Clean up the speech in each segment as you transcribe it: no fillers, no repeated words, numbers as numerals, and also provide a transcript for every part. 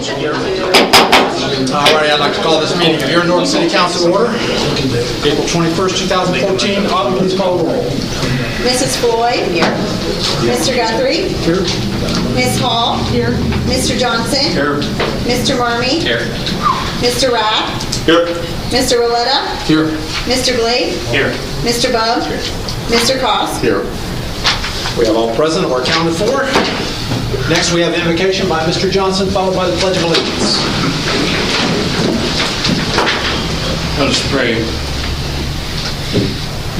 All right, I'd like to call this meeting of your Newark City Council to order. April 21st, 2014. Autumn, please call the roll. Mrs. Floyd? Here. Mr. Guthrie? Here. Ms. Hall? Here. Mr. Johnson? Here. Mr. Marmee? Here. Mr. Rath? Here. Mr. Roletta? Here. Mr. Blake? Here. Mr. Bub? Here. Mr. Koss? Here. We have all present or accounted for. Next, we have invocation by Mr. Johnson, followed by the Pledge of Allegiance. Let us pray.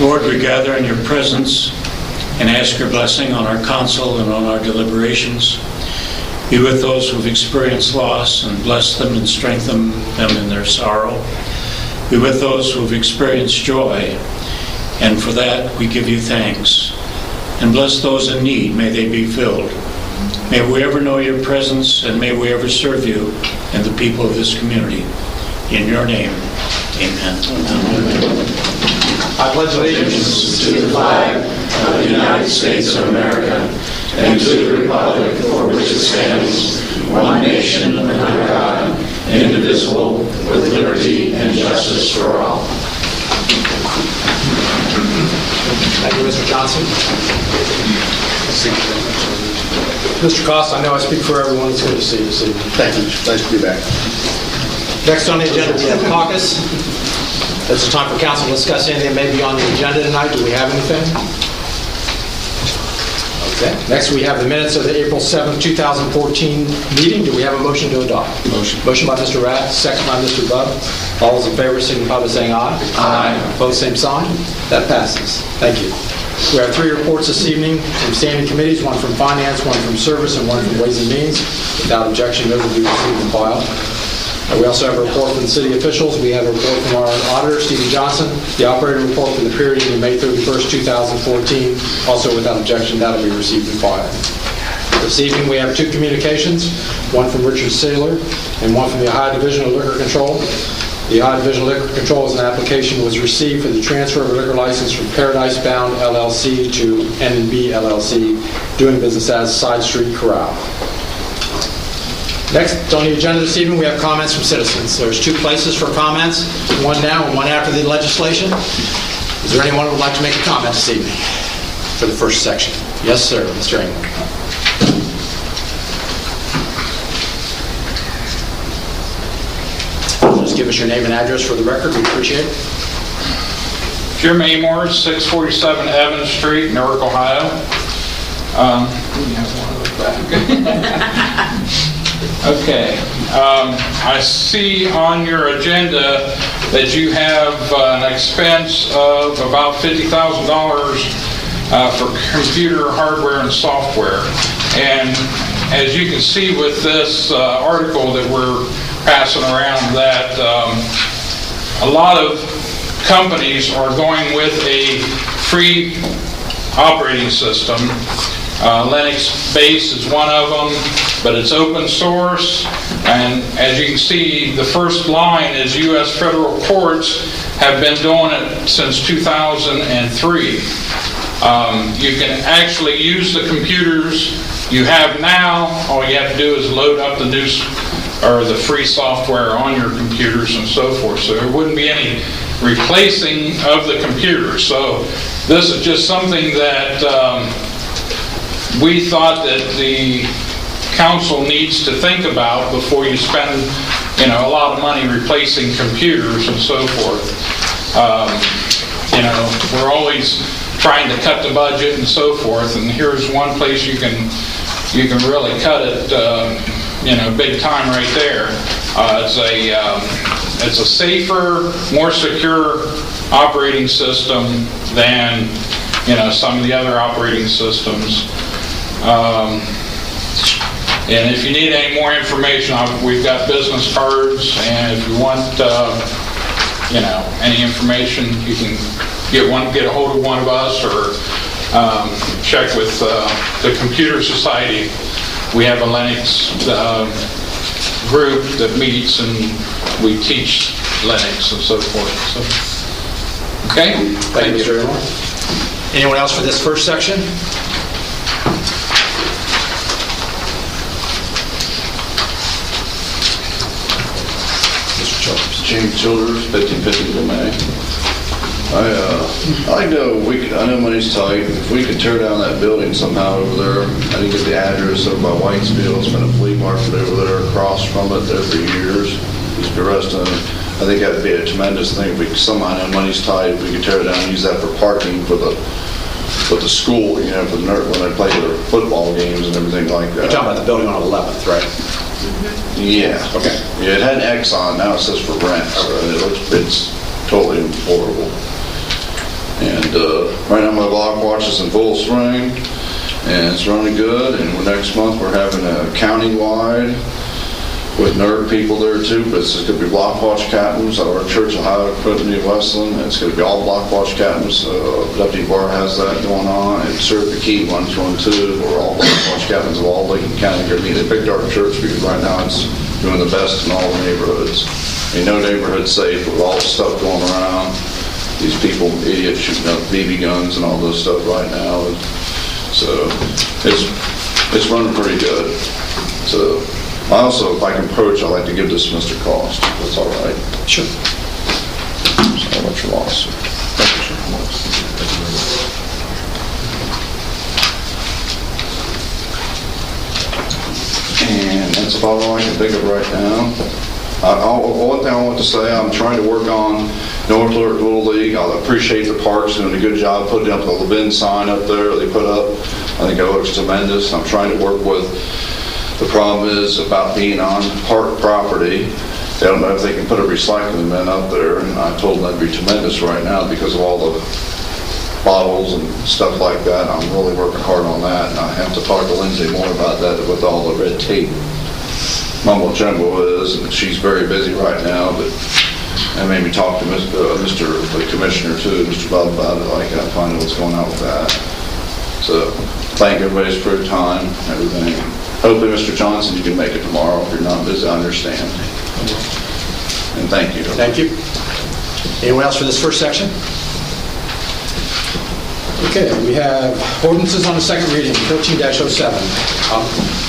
Lord, we gather in your presence and ask your blessing on our council and on our deliberations. Be with those who have experienced loss and bless them and strengthen them in their sorrow. Be with those who have experienced joy, and for that we give you thanks. And bless those in need, may they be filled. May we ever know your presence, and may we ever serve you and the people of this community. In your name, amen. I pledge allegiance to the flag of the United States of America and to the republic for which it stands, one nation under God, indivisible, with liberty and justice for all. Thank you, Mr. Johnson. Mr. Koss, I know I speak for everyone. It's good to see you this evening. Thank you. Nice to be back. Next on the agenda, we have caucus. It's the time for council to discuss anything that may be on the agenda tonight. Do we have anything? Okay. Next, we have the minutes of the April 7th, 2014 meeting. Do we have a motion to adopt? Motion. Motion by Mr. Rath, second by Mr. Bubb. All those in favor signify by saying aye. Aye. Opposed, same sign. That passes. Thank you. We have 3 reports this evening from standing committees, one from Finance, one from Service, and one from Ways and Means. Without objection, those will be received and filed. We also have a report from the city officials. We have a report from our auditor, Stephen Johnson. The operating report for the period ending May 31st, 2014. Also, without objection, that will be received and filed. This evening, we have 2 communications, one from Richard Saylor and one from the Ohio Division of Liquor Control. The Ohio Division of Liquor Control is an application was received for the transfer of a liquor license from Paradise Bound LLC to N&B LLC, doing business as Side Street Corral. Next on the agenda this evening, we have comments from citizens. There's 2 places for comments, one now and one after the legislation. Is there anyone who would like to make a comment this evening for the first section? Yes, sir, Mr. England. Just give us your name and address for the record. We appreciate it. Jim Amor, 647 Evans Street, Newark, Ohio. Okay. I see on your agenda that you have an expense of about $50,000 for computer hardware and software. And as you can see with this article that we're passing around, that a lot of companies are going with a free operating system. Linux base is one of them, but it's open source, and as you can see, the first line is U.S. federal courts have been doing it since 2003. You can actually use the computers you have now. All you have to do is load up the new or the free software on your computers and so forth. So there wouldn't be any replacing of the computers. So this is just something that we thought that the council needs to think about before you spend, a lot of money replacing computers and so forth. We're always trying to cut the budget and so forth, and here's one place you can really cut it, big time right there. It's a safer, more secure operating system than some of the other operating systems. And if you need any more information, we've got business cards, and if you want, any information, you can get a hold of one of us, or check with the Computer Society. We have a Linux group that meets, and we teach Linux and so forth. So, okay. Thank you, Mr. Amor. Anyone else for this first section? James Childers, 1550 Lemay. I know money's tight. If we could tear down that building somehow over there, I didn't get the address over by Whitesville. It's been a flea market over there across from it there for years. Just the rest of it. I think that'd be a tremendous thing. If we somehow, I know money's tight, if we could tear it down and use that for parking for the school, you know, for when they play their football games and everything like that. You're talking about the building on 11th, right? Yeah. Okay. Yeah, it had an X on, now it says for rent, so it's totally horrible. And right now my block watch is in full swing, and it's running good, and next month we're having a county-wide with Newark people there too, but it's going to be block watch captains. Our church will have it in Westland, and it's going to be all block watch captains. Deputy Barr has that going on, and Sir McKee runs one too, where all block watch captains of all Lincoln County are meeting. They picked our church because right now it's doing the best in all the neighborhoods. Ain't no neighborhood safe with all the stuff going around. These people, idiots shooting up BB guns and all this stuff right now. So it's running pretty good. So I also, if I can approach, I'd like to give this to Mr. Cost. That's all right. Sure. So much loss. Thank you, sir. And that's about all I can think of right now. One thing I want to say, I'm trying to work on Newark Little League. I appreciate the parks doing a good job putting up the Levin sign up there they put up. I think it looks tremendous. I'm trying to work with, the problem is about being on park property. They don't know if they can put a recycling bin up there, and I told them that'd be tremendous right now because of all the bottles and stuff like that. I'm really working hard on that, and I have to talk to Lindsay more about that with all the red tape mumbo jumbo is, and she's very busy right now, but I made me talk to the Commissioner too, Mr. Bob, about it, like I find out what's going on with that. So thank everybody for your time, everything. Hopefully, Mr. Johnson, you can make it tomorrow. If you're not busy, I understand. And thank you. Thank you. Anyone else for this first section? Okay, we have ordinances on the second reading, 14-07.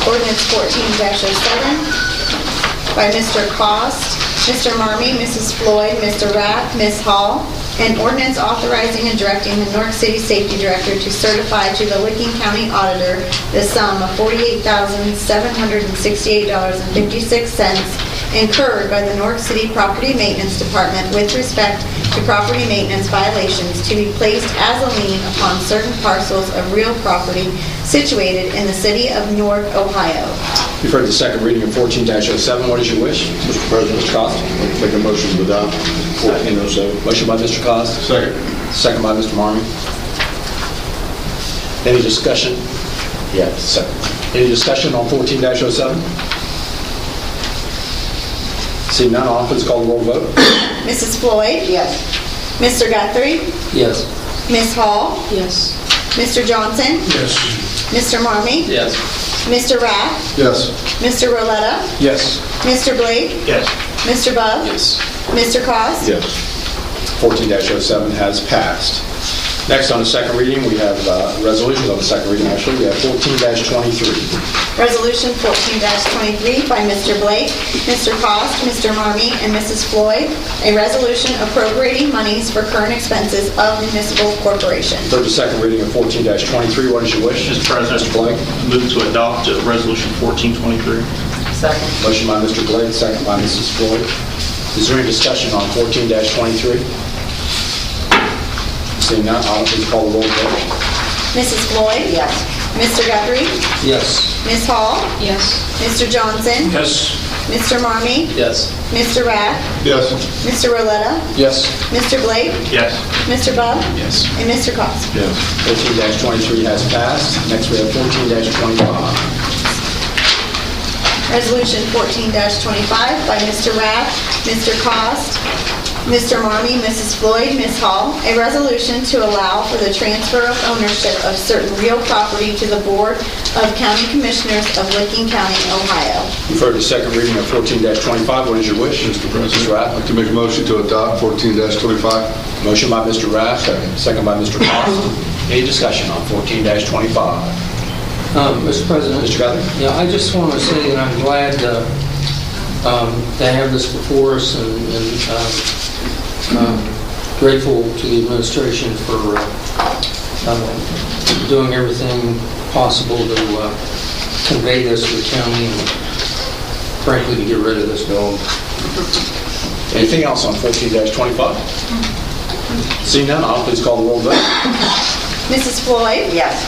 Ordinance 14-07 by Mr. Cost, Mr. Marmee, Mrs. Floyd, Mr. Rath, Ms. Hall. An ordinance authorizing and directing the Newark City Safety Director to certify to the Licking County Auditor the sum of $48,768.56 incurred by the Newark City Property Maintenance Department with respect to property maintenance violations to be placed as a lien upon certain parcels of real property situated in the city of Newark, Ohio. You've heard the second reading of 14-07. What is your wish? Mr. President. Mr. Cost? Make a motion to adopt 1407. Motion by Mr. Cost. Second. Second by Mr. Marmee. Any discussion? Yeah, second. Any discussion on 14-07? Seeing none, I'll please call the roll vote. Mrs. Floyd? Yes. Mr. Guthrie? Yes. Ms. Hall? Yes. Mr. Johnson? Yes. Mr. Marmee? Yes. Mr. Rath? Yes. Mr. Roletta? Yes. Mr. Blake? Yes. Mr. Bub? Yes. Mr. Cost? Yes. 14-07 has passed. Next on the second reading, we have resolutions on the second reading, actually. We have 14-23. Resolution 14-23 by Mr. Blake, Mr. Cost, Mr. Marmee, and Mrs. Floyd. A resolution appropriating monies for current expenses of municipal corporation. Third to second reading of 14-23. What is your wish? Mr. President, Mr. Blake. move to adopt Resolution 1423. Second. Motion by Mr. Blake, second by Mrs. Floyd. Is there any discussion on 14-23? Seeing none, I'll please call the roll vote. Mrs. Floyd? Yes. Mr. Guthrie? Yes. Ms. Hall? Yes. Mr. Johnson? Yes. Mr. Marmee? Yes. Mr. Rath? Yes. Mr. Roletta? Yes. Mr. Blake? Yes. Mr. Bub? Yes. And Mr. Cost? Yes. 14-23 has passed. Next we have 14-25. Resolution 14-25 by Mr. Rath, Mr. Cost, Mr. Marmee, Mrs. Floyd, Ms. Hall. A resolution to allow for the transfer of ownership of certain real property to the Board of County Commissioners of Licking County, Ohio. You've heard the second reading of 14-25. What is your wish? Mr. President. Mr. Rath. I'd like to make a motion to adopt 14-25. Motion by Mr. Rath, second by Mr. Cost. Any discussion on 14-25? Mr. President. Mr. Guthrie? Yeah, I just want to say that I'm glad to have this before us, and grateful to the administration for doing everything possible to convey this to the county and frankly to get rid of this dog. Anything else on 14-25? Seeing none, I'll please call the roll vote. Mrs. Floyd? Yes.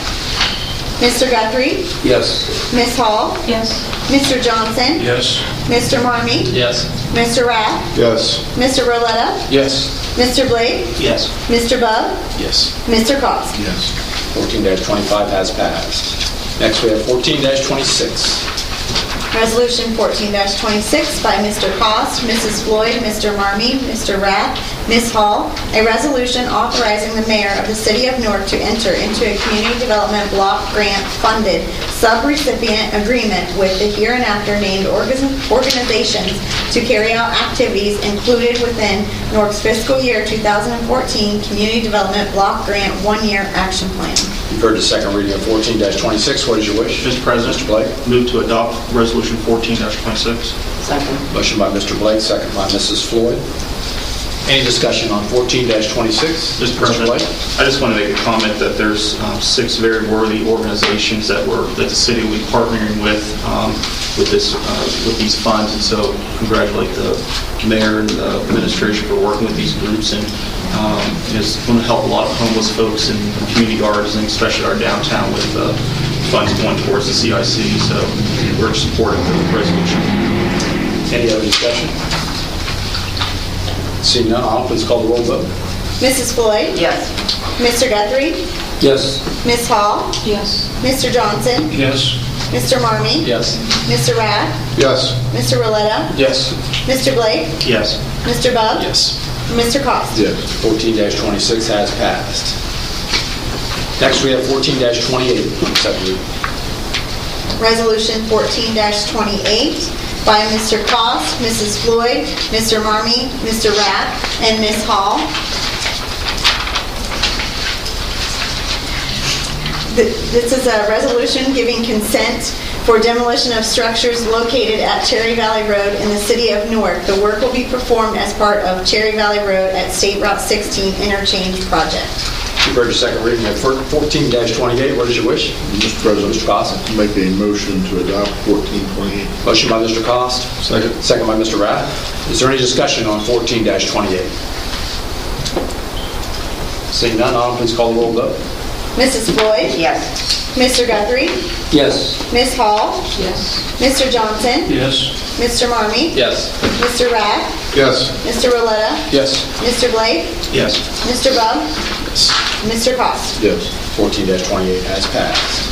Mr. Guthrie? Yes. Ms. Hall? Yes. Mr. Johnson? Yes. Mr. Marmee? Yes. Mr. Rath? Yes. Mr. Roletta? Yes. Mr. Blake? Yes. Mr. Bub? Yes. Mr. Cost? Yes. 14-25 has passed. Next, we have 14-26. Resolution 14-26 by Mr. Cost, Mrs. Floyd, Mr. Marmee, Mr. Rath, Ms. Hall, a resolution authorizing the mayor of the city of Newark to enter into a community development block grant funded sub-recipient agreement with the hereinafter named organizations to carry out activities included within Newark's fiscal year 2014 community development block grant one-year action plan. You've heard the second reading of 14-26. What is your wish? Mr. President. Mr. Blake. Move to adopt Resolution 14-26. Second. Motion by Mr. Blake, second by Mrs. Floyd. Any discussion on 14-26? Mr. President, Blake? I just want to make a comment that there's 6 very worthy organizations that the city will be partnering with these funds, and so congratulate the mayor and the administration for working with these groups, and it's going to help a lot of homeless folks and community gardens, and especially our downtown with funds going towards the CIC. So we're supporting the resolution. Any other discussion? Seeing none, I'll please call the roll vote. Mrs. Floyd? Yes. Mr. Guthrie? Yes. Ms. Hall? Yes. Mr. Johnson? Yes. Mr. Marmee? Yes. Mr. Rath? Yes. Mr. Roletta? Yes. Mr. Blake? Yes. Mr. Bub? Yes. Mr. Cost? Yes. 14-26 has passed. Next, we have 14-28 on the second reading. Resolution 14-28 by Mr. Cost, Mrs. Floyd, Mr. Marmee, Mr. Rath, and Ms. Hall. This is a resolution giving consent for demolition of structures located at Cherry Valley Road in the city of Newark. The work will be performed as part of Cherry Valley Road at State Route 16 Interchange Project. You've heard the second reading of 14-28. What is your wish? Mr. President, Mr. Cost. make a motion to adopt 1428. Motion by Mr. Cost. Second. Second by Mr. Rath. Is there any discussion on 14-28? Seeing none, I'll please call the roll vote. Mrs. Floyd? Yes. Mr. Guthrie? Yes. Ms. Hall? Yes. Mr. Johnson? Yes. Mr. Marmee? Yes. Mr. Rath? Yes. Mr. Roletta? Yes. Mr. Blake? Yes. Mr. Bub? Mr. Cost? Yes. 14-28 has passed.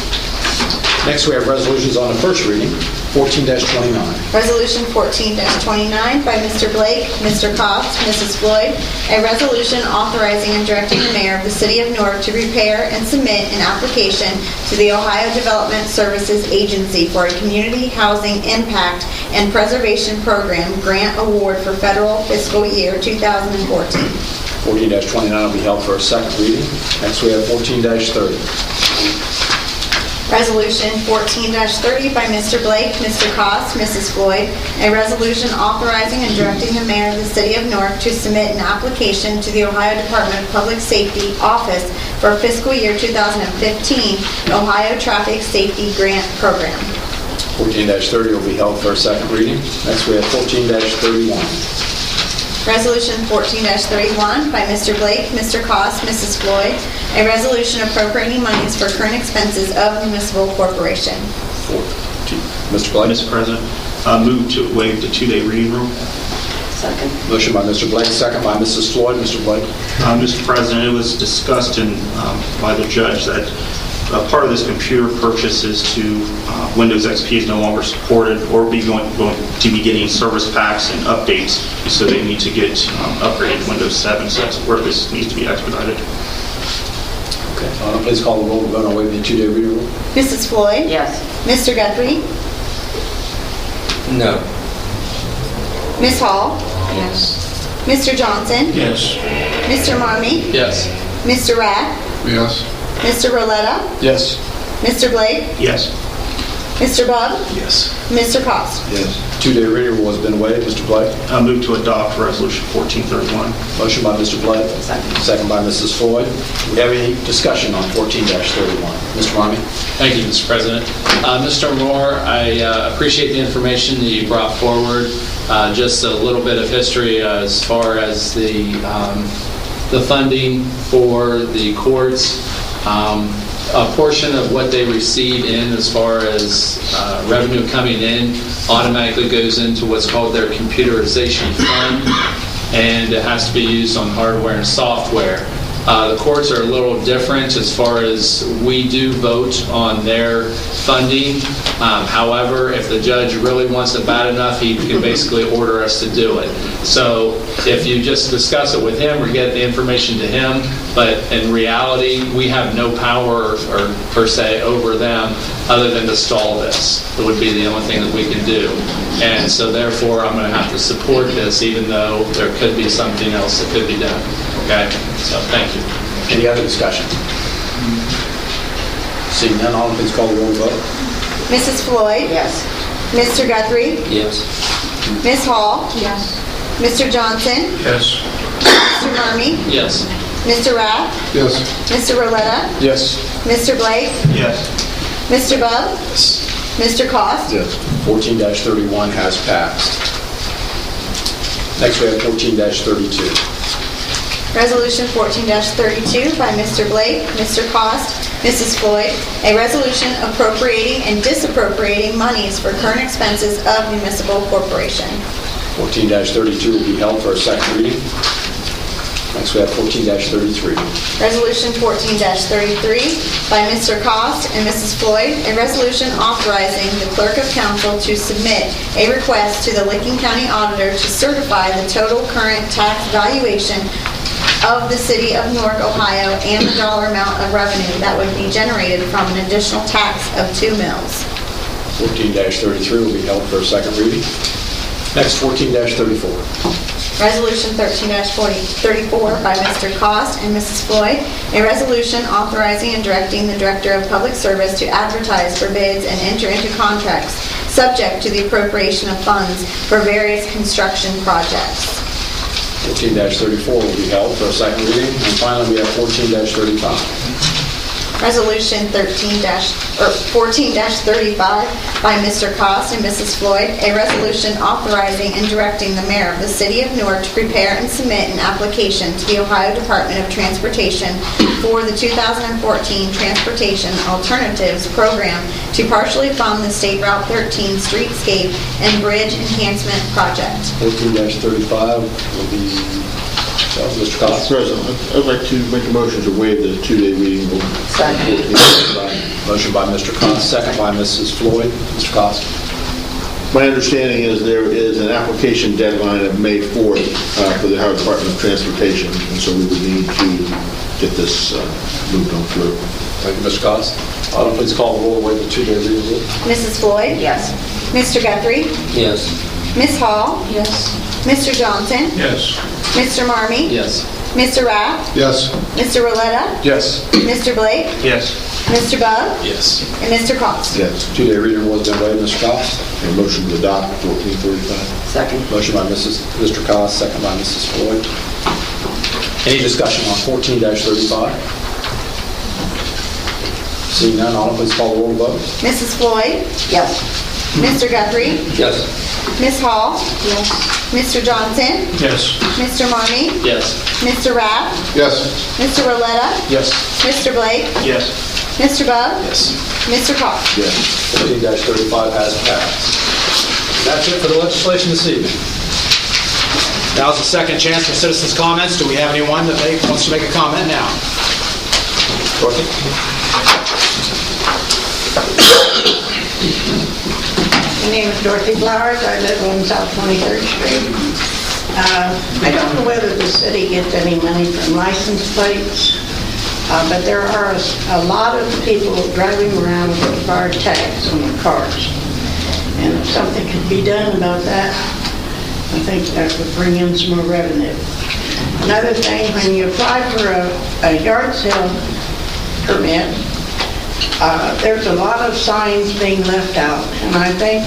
Next, we have resolutions on the first reading. 14-29. Resolution 14-29 by Mr. Blake, Mr. Cost, Mrs. Floyd, a resolution authorizing and directing the mayor of the city of Newark to prepare and submit an application to the Ohio Development Services Agency for a Community Housing Impact and Preservation Program grant award for federal fiscal year 2014. 14-29 will be held for a second reading. Next, we have 14-30. Resolution 14-30 by Mr. Blake, Mr. Cost, Mrs. Floyd, a resolution authorizing and directing the mayor of the city of Newark to submit an application to the Ohio Department of Public Safety Office for fiscal year 2015 Ohio Traffic Safety Grant Program. 14-30 will be held for a second reading. Next, we have 14-31. Resolution 14-31 by Mr. Blake, Mr. Cost, Mrs. Floyd, a resolution appropriating monies for current expenses of the municipal corporation. Mr. Blake? Mr. President, move to waive the 2-day reading rule. Second. Motion by Mr. Blake, second by Mrs. Floyd. Mr. Blake? Mr. President, it was discussed by the judge that part of this computer purchase is to Windows XP is no longer supported or going to be getting service packs and updates, so they need to get upgraded to Windows 7, so that's where this needs to be expedited. Okay. Please call the roll to vote on waiving the 2-day reading rule. Mrs. Floyd? Yes. Mr. Guthrie? No. Ms. Hall? Yes. Mr. Johnson? Yes. Mr. Marmee? Yes. Mr. Rath? Yes. Mr. Roletta? Yes. Mr. Blake? Yes. Mr. Bub? Yes. Mr. Cost? Yes. Two-day reading rule has been waived. Mr. Blake? I move to adopt Resolution 1431. Motion by Mr. Blake. Second by Mrs. Floyd. Do we have any discussion on 14-31? Mr. Marmee? Thank you, Mr. President. Mr. Moore, I appreciate the information that you brought forward. Just a little bit of history as far as the funding for the courts. A portion of what they receive in as far as revenue coming in automatically goes into what's called their computerization fund, and it has to be used on hardware and software. The courts are a little different as far as we do vote on their funding. However, if the judge really wants it bad enough, he can basically order us to do it. So if you just discuss it with him or get the information to him, but in reality, we have no power or per se over them other than to stall this. It would be the only thing that we can do. And so therefore, I'm going to have to support this even though there could be something else that could be done. Okay? So thank you. Any other discussion? Seeing none, all please call the roll vote. Mrs. Floyd? Yes. Mr. Guthrie? Yes. Ms. Hall? Yes. Mr. Johnson? Yes. Mr. Marmee? Yes. Mr. Rath? Yes. Mr. Roletta? Yes. Mr. Blake? Yes. Mr. Bub? Yes. Mr. Cost? Yes. 14-31 has passed. Next, we have 14-32. Resolution 14-32 by Mr. Blake, Mr. Cost, Mrs. Floyd, a resolution appropriating and disappropriating monies for current expenses of municipal corporation. 14-32 will be held for a second reading. Next, we have 14-33. Resolution 14-33 by Mr. Cost and Mrs. Floyd, a resolution authorizing the clerk of council to submit a request to the Licking County Auditor to certify the total current tax valuation of the city of Newark, Ohio, and the dollar amount of revenue that would be generated from an additional tax of 2 mills. 14-33 will be held for a second reading. Next, 14-34. Resolution 13-34 by Mr. Cost and Mrs. Floyd, a resolution authorizing and directing the Director of Public Service to advertise for bids and enter into contracts subject to the appropriation of funds for various construction projects. 14-34 will be held for a second reading. And finally, we have 14-35. Resolution 14-35 by Mr. Cost and Mrs. Floyd, a resolution authorizing and directing the mayor of the city of Newark to prepare and submit an application to the Ohio Department of Transportation for the 2014 Transportation Alternatives Program to partially fund the State Route 13 streetscape and bridge enhancement project. 14-35 will be, so, Mr. Mr. Cox. President, I'd like to make a motion to waive the two-day reading rule. Motion by Mr. Cox, second by Mrs. Floyd. Mr. Cox. My understanding is there is an application deadline of May 4th for the Ohio Department of Transportation, and so we would need to get this moved on through. Thank you, Mr. Cox. Autumn, please call the roll to waive the two-day reading rule. Mrs. Floyd? Yes. Mr. Guthrie? Yes. Ms. Hall? Yes. Mr. Johnson? Yes. Mr. Marmee? Yes. Mr. Rath? Yes. Mr. Roletta? Yes. Mr. Blake? Yes. Mr. Bub? Yes. And Mr. Cost? Yes. Two-day reading rule has been waived, Mr. Cox. A motion to adopt 1435. Second. Motion by Mr. Cox, second by Mrs. Floyd. Any discussion on 14-35? Seeing none, Autumn, please call the roll vote. Mrs. Floyd? Yes. Mr. Guthrie? Yes. Ms. Hall? Yes. Mr. Johnson? Yes. Mr. Marmee? Yes. Mr. Rath? Yes. Mr. Roletta? Yes. Mr. Blake? Yes. Mr. Bub? Yes. Mr. Cost? Yes. 14-35 has passed. That's it for the legislation this evening. Now's the second chance for citizens' comments. Do we have anyone that wants to make a comment now? Dorothy? My name is Dorothy Flowers. I live on South 23rd Street. I don't know whether the city gets any money from license plates, but there are a lot of people driving around with bar tags on their cars. And if something could be done about that, I think that would bring in some more revenue. Another thing, when you apply for a yard sale permit, there's a lot of signs being left out. And I think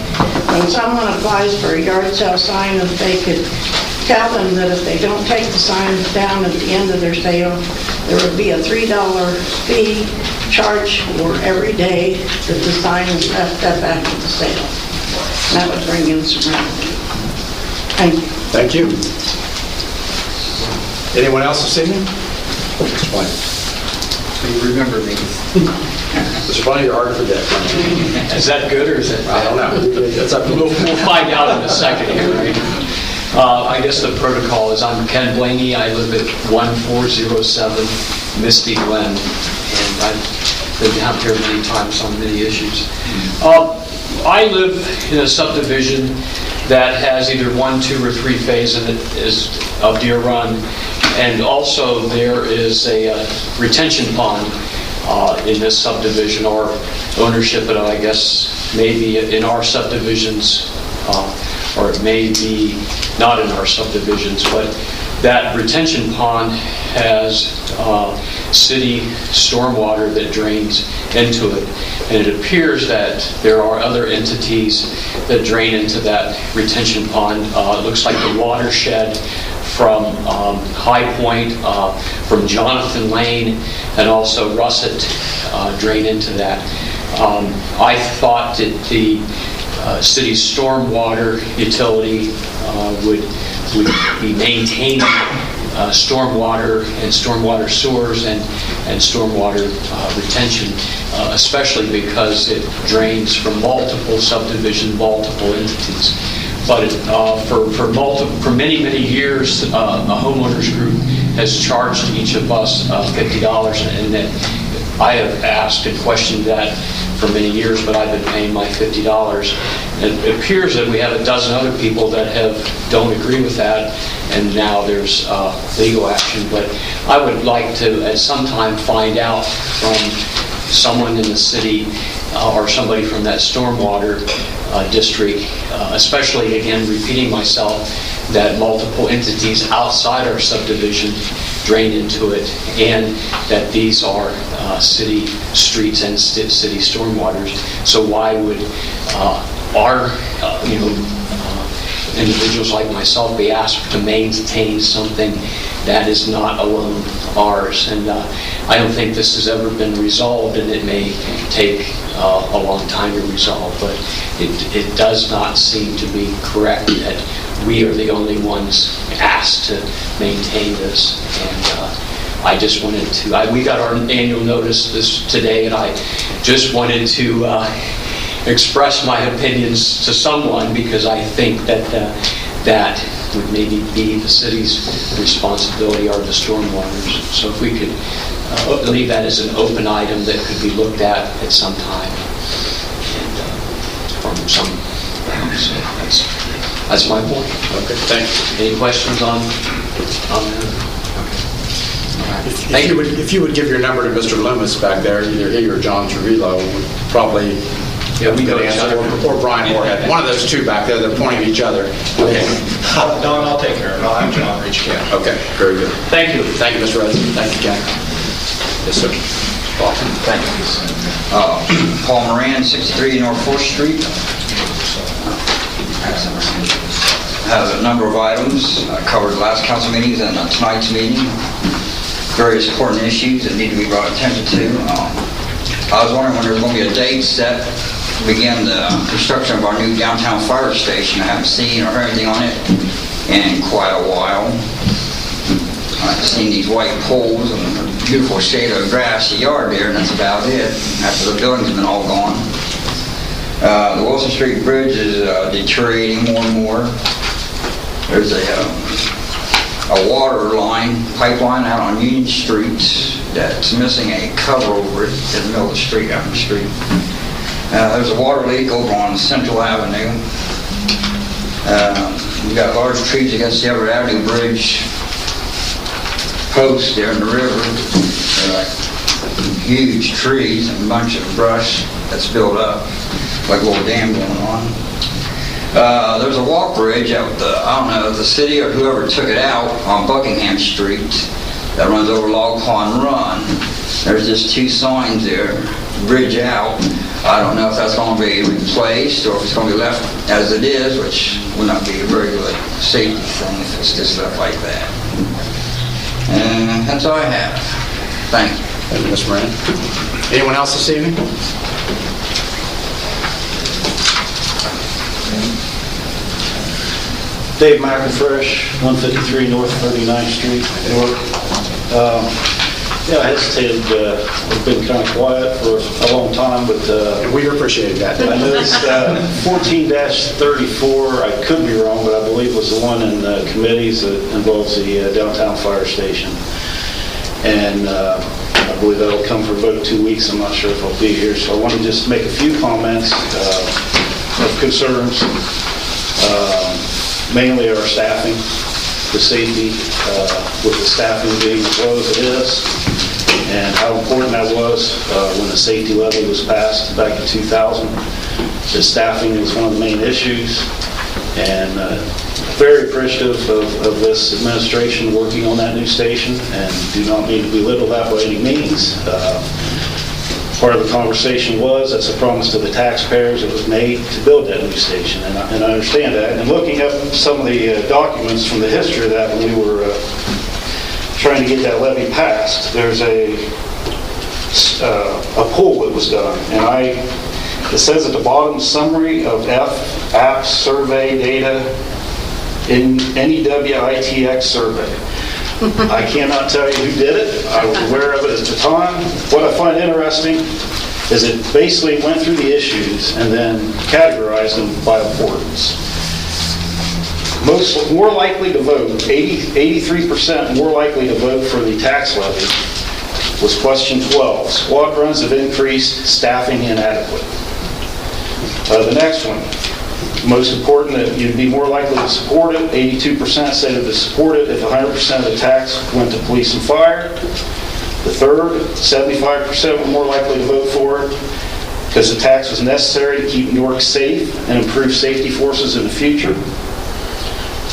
when someone applies for a yard sale sign, if they could tell them that if they don't take the signs down at the end of their sale, there would be a $3 fee charged for every day that the sign is left up after the sale. And that would bring in some revenue. Thank you. Thank you. Anyone else this evening? Mr. Blaine. You remember me. Mr. Blaine, you're hard to forget. Is that good or is it? I don't know. That's up to you. We'll find out in a second here, right? I guess the protocol is I'm Ken Blaney. I live at 1407 Misty Glen, and I've been down here many times on many issues. I live in a subdivision that has either 1, 2, or 3 phases of Deer Run, and also there is a retention pond in this subdivision, or ownership of it, I guess, maybe in our subdivisions, or it may be not in our subdivisions, but that retention pond has city stormwater that drains into it. And it appears that there are other entities that drain into that retention pond. It looks like the watershed from High Point, from Jonathan Lane, and also Russet drain into that. I thought that the city's stormwater utility would be maintaining stormwater and stormwater sewers and stormwater retention, especially because it drains from multiple subdivisions, multiple entities. But for many years, a homeowners group has charged each of us $50, and that I have asked and questioned that for many years, but I've been paying my $50. It appears that we have a dozen other people that don't agree with that, and now there's legal action. But I would like to, at some time, find out from someone in the city or somebody from that stormwater district, especially, again, repeating myself, that multiple entities outside our subdivision drain into it, and that these are city streets and city stormwaters. So why would our individuals like myself be asked to maintain something that is not alone ours? And I don't think this has ever been resolved, and it may take a long time to resolve, but it does not seem to be correct that we are the only ones asked to maintain this. And I just wanted to, we got our annual notice today, and I just wanted to express my opinions to someone, because I think that that would maybe be the city's responsibility, or the stormwaters. So if we could leave that as an open item that could be looked at some time, and from some. So that's my point. Okay, thank you. Any questions on that? If you would give your number to Mr. Loomis back there, either he or John Trujillo, would probably we go answer, or Brian Moorhead. One of those two back there, they're pointing at each other. Okay. Don, I'll take care of it. I'll have John reach Ken. Okay, very good. Thank you. Thank you, Mr. Redson. Thank you, Ken. Yes, sir. Paul. Thank you. Paul Moran, 63 North 4th Street. Has a number of items covered last council meetings and tonight's meeting. Various important issues that need to be brought attention to. I was wondering when there's going to be a date set to begin the construction of our new downtown fire station. I haven't seen or heard anything on it in quite a while. I've seen these white poles and a beautiful shade of grassy yard there, and that's about it, after the building's been all gone. The Wilson Street Bridge is deteriorating more and more. There's a water line, pipeline out on Union Street that's missing a cover over it in the middle of the street, out in the street. There's a water leak over on Central Avenue. We've got large trees against the Everett Avenue Bridge post there in the river. They're like huge trees and a bunch of brush that's built up, like a little dam going on. There's a walk bridge out the city or whoever took it out on Buckingham Street that runs over Log Pond Run. There's just two signs there. bridge out. I don't know if that's going to be replaced or if it's going to be left as it is, which would not be a very good safety thing if it's just left like that. And that's all I have. Thank you. Thank you, Mr. Moran. Anyone else this evening? Dave McInfresh, 153 North 39th Street, Newark. I hesitated, I've been kind of quiet for a long time, but We appreciate that. I noticed 14-34, I could be wrong, but I believe was the one in the committees that involves the downtown fire station. And I believe that'll come for about 2 weeks. I'm not sure if I'll be here, so I want to just make a few comments of concerns. Mainly our staffing, the safety, with the staffing being as low as it is, and how important that was when the safety levy was passed back in 2000. The staffing was one of the main issues, and very appreciative of this administration working on that new station, and do not mean to belittle that by any means. Part of the conversation was, that's a promise to the taxpayers that was made to build that new station, and I understand that. And looking up some of the documents from the history of that when we were trying to get that levy passed, there's a poll that was done, and it says at the bottom, summary of apps survey data in NEWITX survey. I cannot tell you who did it. I was aware of it at the time. What I find interesting is it basically went through the issues and then categorized them by importance. More likely to vote, 83% more likely to vote for the tax levy was question 12. Squad runs have increased, staffing inadequate. The next one. Most important, that you'd be more likely to support it. 82% said to support it if 100% of the tax went to police and fire. The third, 75% were more likely to vote for it because the tax was necessary to keep Newark safe and improve safety forces in the future.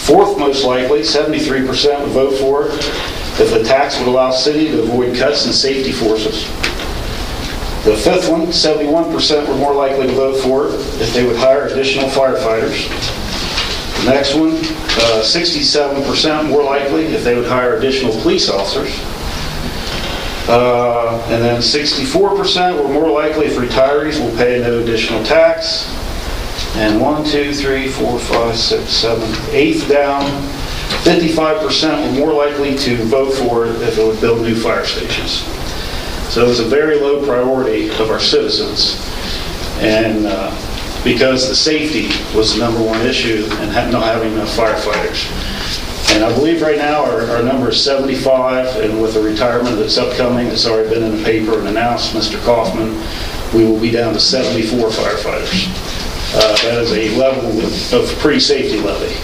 Fourth most likely, 73% would vote for it if the tax would allow city to avoid cuts in safety forces. The fifth one, 71% were more likely to vote for it if they would hire additional firefighters. The next one, 67% more likely if they would hire additional police officers. And then 64% were more likely if retirees will pay no additional tax. And 1, 2, 3, 4, 5, 6, 7, 8th down, 55% were more likely to vote for it if it would build new fire stations. So it was a very low priority of our citizens, and because the safety was the number one issue and not having enough firefighters. And I believe right now our number is 75, and with the retirement that's upcoming, that's already been in the paper and announced, Mr. Kaufman, we will be down to 74 firefighters. That is a level of pre-safety levy.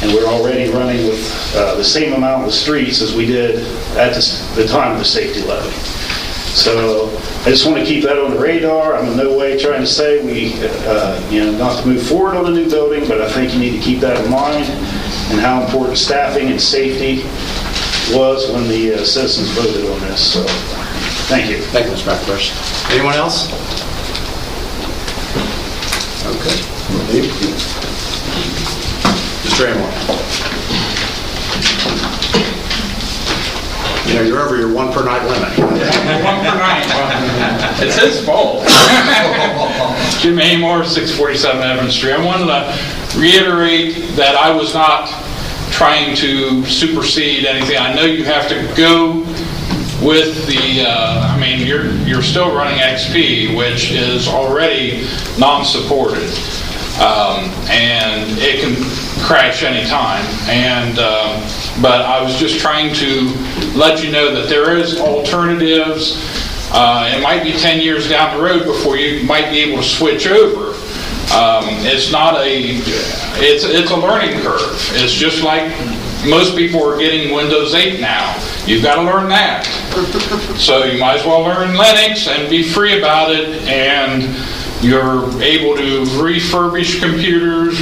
And we're already running with the same amount of streets as we did at the time of the safety levy. So I just want to keep that on the radar. I'm in no way trying to say not to move forward on a new building, but I think you need to keep that in mind and how important staffing and safety was when the citizens voted on this. So thank you. Thank you, Mr. McIntosh. Anyone else? Okay. Mr. Amor. You're over your one per night limit. One per night. It's his fault. Jim Amor, 647 Evans Street. I wanted to reiterate that I was not trying to supersede anything. I know you have to go with the, you're still running XP, which is already non-supported. And it can crash anytime. But I was just trying to let you know that there is alternatives. It might be 10 years down the road before you might be able to switch over. It's a learning curve. It's just like most people are getting Windows 8 now. You've got to learn that. So you might as well learn Linux and be free about it, and you're able to refurbish computers,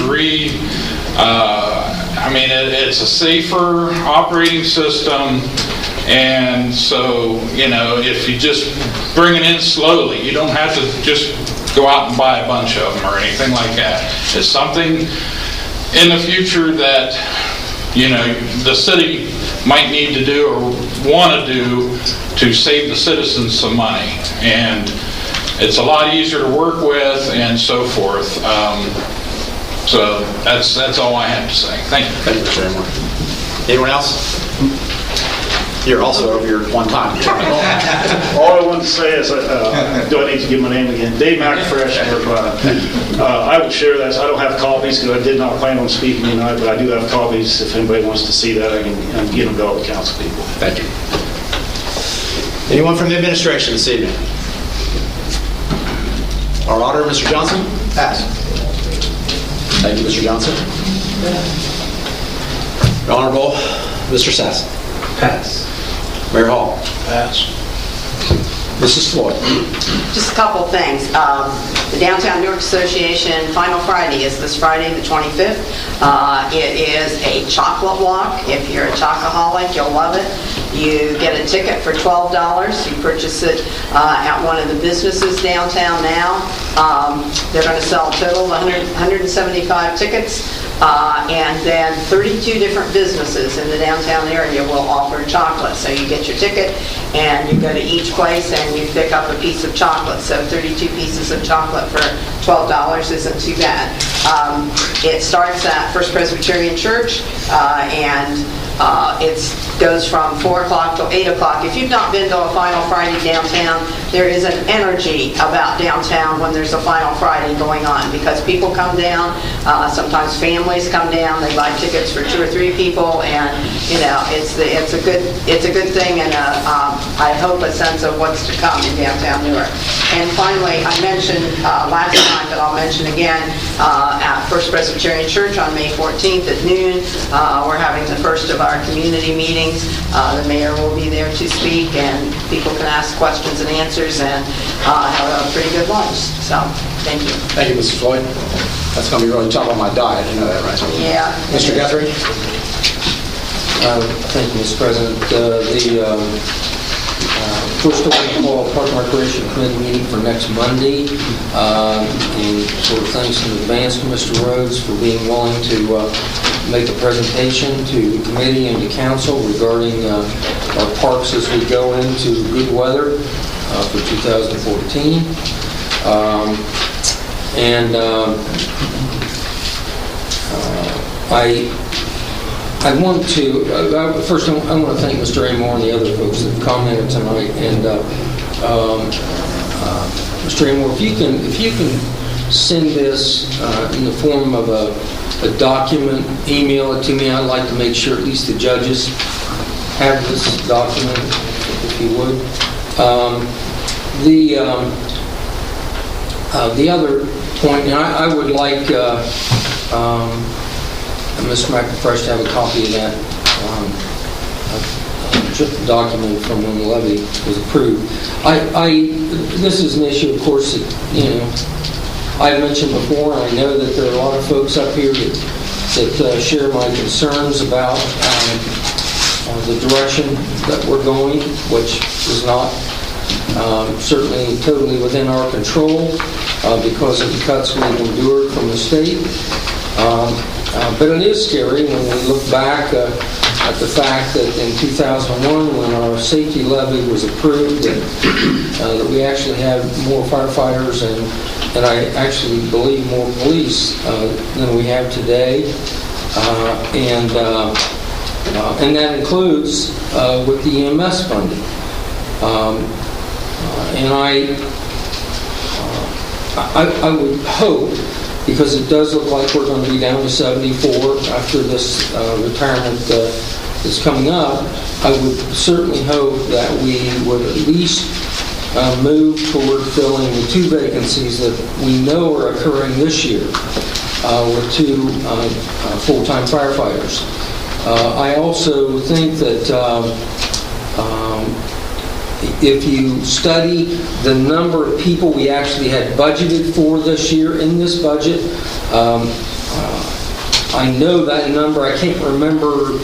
it's a safer operating system, And so, if you just bring it in slowly, you don't have to just go out and buy a bunch of them or anything like that. It's something in the future that, the city might need to do or want to do to save the citizens some money. And it's a lot easier to work with and so forth. So that's all I have to say. Thank you. Thank you, Mr. Amor. Anyone else? You're also over your one time. All I wanted to say is, do I need to give my name again? Dave McFresh. I would share that. I don't have copies because I did not plan on speaking tonight, but I do have copies. If anybody wants to see that, I can give them to all the council people. Thank you. Anyone from the administration this evening? Our auditor, Mr. Johnson? Pass. Thank you, Mr. Johnson. Honorable Mr. Sass? Pass. Mayor Hall? Pass. Mrs. Floyd? Just a couple of things. The Downtown Newark Association Final Friday is this Friday, the 25th. It is a chocolate walk. If you're a chocoholic, you'll love it. You get a ticket for $12. You purchase it at one of the businesses downtown now. They're going to sell a total of 175 tickets. And then 32 different businesses in the downtown area will offer chocolate. So you get your ticket and you go to each place and you pick up a piece of chocolate. So 32 pieces of chocolate for $12 isn't too bad. It starts at First Presbyterian Church and it goes from 4 o'clock till 8 o'clock. If you've not been to a Final Friday downtown, there is an energy about downtown when there's a Final Friday going on because people come down, sometimes families come down, they buy tickets for 2 or 3 people, and it's a good thing, and I hope a sense of what's to come in downtown Newark. And finally, I mentioned last time, but I'll mention again, at First Presbyterian Church on May 14th at noon, we're having the first of our community meetings. The mayor will be there to speak, and people can ask questions and answers and have a pretty good lunch. So, thank you. Thank you, Mrs. Floyd. That's going to be really tough on my diet. You know that, right? Yeah. Mr. Guthrie? Thank you, Mr. President. First of all, call a Park and Recreation Committee meeting for next Monday. And sort of thanks in advance to Mr. Rhodes for being willing to make a presentation to the committee and to council regarding our parks as we go into good weather for 2014. I want to, first I want to thank Mr. Amor and the other folks that commented tonight. And Mr. Amor, if you can send this in the form of a document, email it to me. I'd like to make sure at least the judges have this document, if you would. The other point, and I would like Mr. McFresh to have a copy of that document from when the levy was approved. This is an issue, of course, that, I've mentioned before, and I know that there are a lot of folks up here that share my concerns about the direction that we're going, which is not certainly totally within our control because of the cuts we've endured from the state. But it is scary when we look back at the fact that in 2001, when our safety levy was approved, that we actually had more firefighters and I actually believe more police than we have today, and that includes with the EMS funding. And I would hope, because it does look like we're going to be down to 74 after this retirement is coming up, I would certainly hope that we would at least move toward filling the 2 vacancies that we know are occurring this year with 2 full-time firefighters. I also think that if you study the number of people we actually had budgeted for this year in this budget, I know that number. I can't remember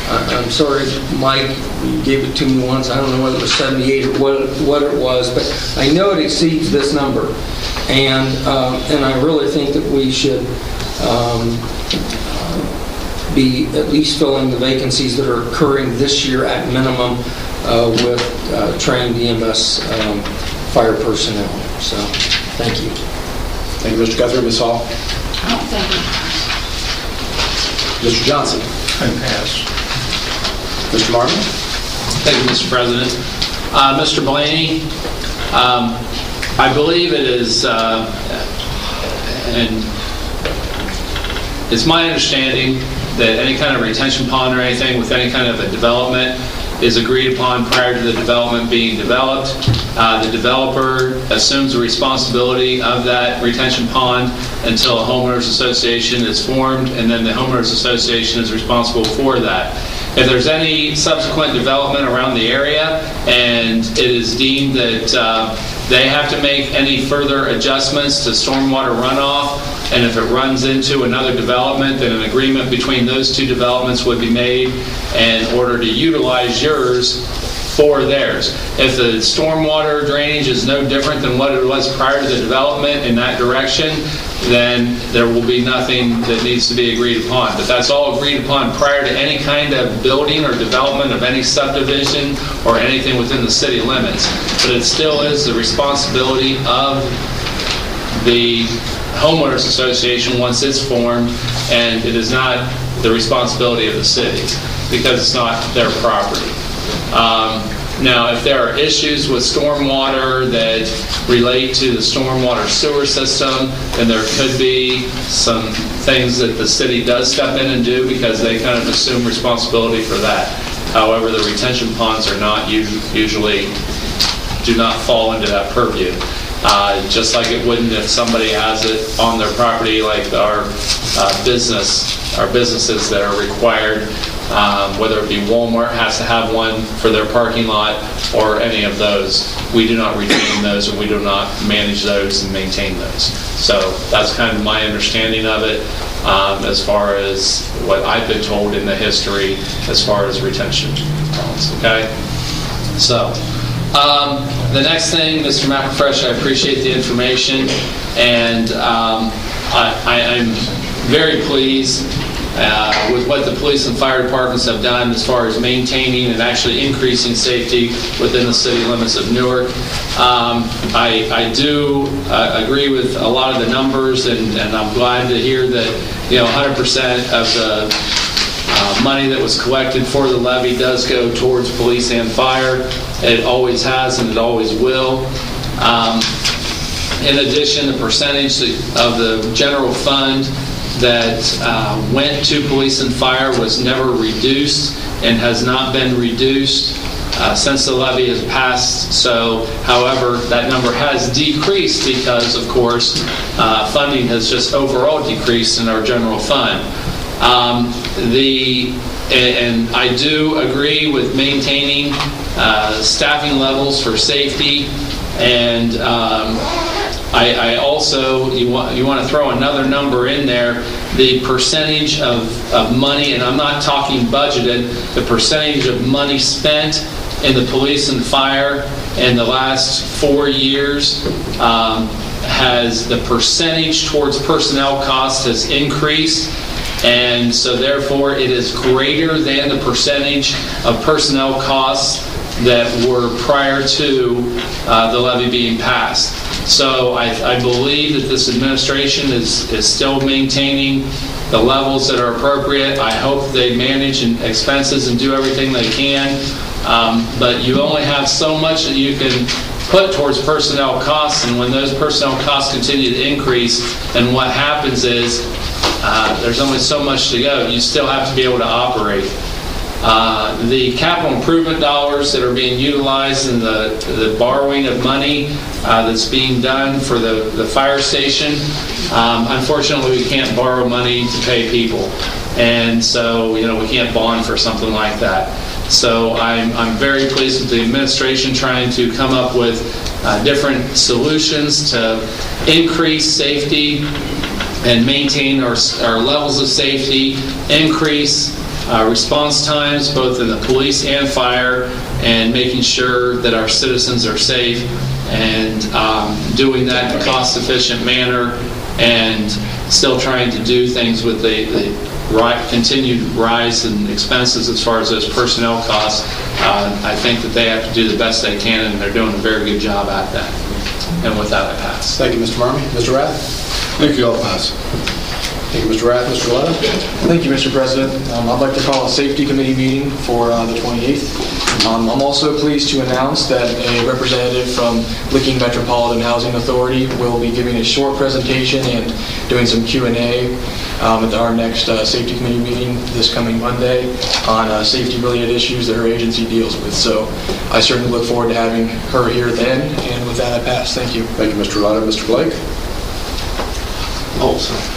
I'm sorry, Mike, you gave it to me once. I don't know whether it was 78 or what it was, but I know it exceeds this number. And I really think that we should be at least filling the vacancies that are occurring this year at minimum with trained EMS fire personnel. So, thank you. Thank you, Mr. Guthrie. Ms. Hall? Thank you. Mr. Johnson? I pass. Mr. Martin? Thank you, Mr. President. Mr. Blaney, I believe it is, and it's my understanding that any kind of retention pond or anything with any kind of a development is agreed upon prior to the development being developed. The developer assumes the responsibility of that retention pond until a homeowners association is formed, and then the homeowners association is responsible for that. If there's any subsequent development around the area and it is deemed that they have to make any further adjustments to stormwater runoff, and if it runs into another development, then an agreement between those two developments would be made in order to utilize yours for theirs. If the stormwater drainage is no different than what it was prior to the development in that direction, then there will be nothing that needs to be agreed upon. But that's all agreed upon prior to any kind of building or development of any subdivision or anything within the city limits. But it still is the responsibility of the homeowners association once it's formed, and it is not the responsibility of the city because it's not their property. Now, if there are issues with stormwater that relate to the stormwater sewer system, then there could be some things that the city does step in and do because they kind of assume responsibility for that. However, the retention ponds are not usually do not fall into that purview. Just like it wouldn't if somebody has it on their property, like our businesses that are required, whether it be Walmart has to have one for their parking lot or any of those. We do not retain those, and we do not manage those and maintain those. So that's kind of my understanding of it as far as what I've been told in the history as far as retention ponds. Okay? So the next thing, Mr. McElfresh, I appreciate the information, and I'm very pleased with what the police and fire departments have done as far as maintaining and actually increasing safety within the city limits of Newark. I do agree with a lot of the numbers, and I'm glad to hear that 100% of the money that was collected for the levy does go towards police and fire. It always has and it always will. In addition, the percentage of the general fund that went to police and fire was never reduced and has not been reduced since the levy has passed. So, however, that number has decreased because, of course, funding has just overall decreased in our general fund. And I do agree with maintaining staffing levels for safety, and I also, you want to throw another number in there, the percentage of money, and I'm not talking budgeted, the percentage of money spent in the police and fire in the last 4 years has, the percentage towards personnel costs has increased, and so therefore it is greater than the percentage of personnel costs that were prior to the levy being passed. So I believe that this administration is still maintaining the levels that are appropriate. I hope they manage expenses and do everything they can, but you only have so much that you can put towards personnel costs, and when those personnel costs continue to increase, then what happens is there's only so much to go. You still have to be able to operate. The capital improvement dollars that are being utilized and the borrowing of money that's being done for the fire station, unfortunately we can't borrow money to pay people, and so we can't bond for something like that. So I'm very pleased with the administration trying to come up with different solutions to increase safety and maintain our levels of safety, increase response times, both in the police and fire, and making sure that our citizens are safe, and doing that in a cost-efficient manner, and still trying to do things with the continued rise in expenses as far as those personnel costs. I think that they have to do the best they can, and they're doing a very good job at that. And with that, I pass. Thank you, Mr. Marmee. Mr. Rath? Thank you, I'll pass. Thank you, Mr. Rath. Mr. Letta? Thank you, Mr. President. I'd like to call a safety committee meeting for the 28th. I'm also pleased to announce that a representative from Licking Metropolitan Housing Authority will be giving a short presentation and doing some Q&A at our next safety committee meeting this coming Monday on safety-related issues that her agency deals with. So I certainly look forward to having her here then, and with that, I pass. Thank you. Thank you, Mr. Letta. Mr. Blake? Oh, sorry.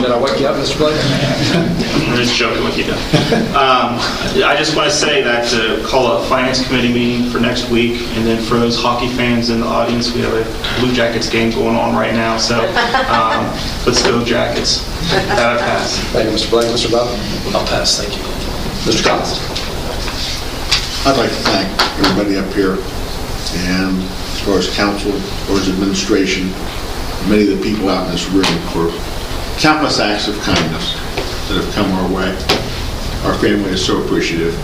Did I wake you up, Mr. Blake? I'm just joking with you, Doug. I just want to say that to call a finance committee meeting for next week, and then for those hockey fans in the audience, we have a Blue Jackets game going on right now, so let's go Jackets. That I pass. Thank you, Mr. Blake. Mr. Bell? I'll pass, thank you. Mr. Cost? I'd like to thank everybody up here, and as far as council, as far as administration, many of the people out in this room for countless acts of kindness that have come our way. Our family is so appreciative.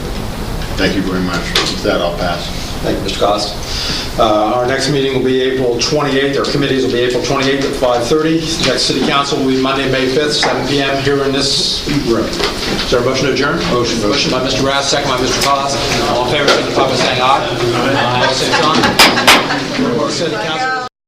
Thank you very much. With that, I'll pass. Thank you, Mr. Cost. Our next meeting will be April 28th. Our committees will be April 28th at 5:30. Next city council will be Monday, May 5th, 7 p.m. here in this room. Is there a motion to adjourn? Motion by Mr. Rath, second by Mr. Cost. All in favor, signify by saying aye. Aye. Same sign. City council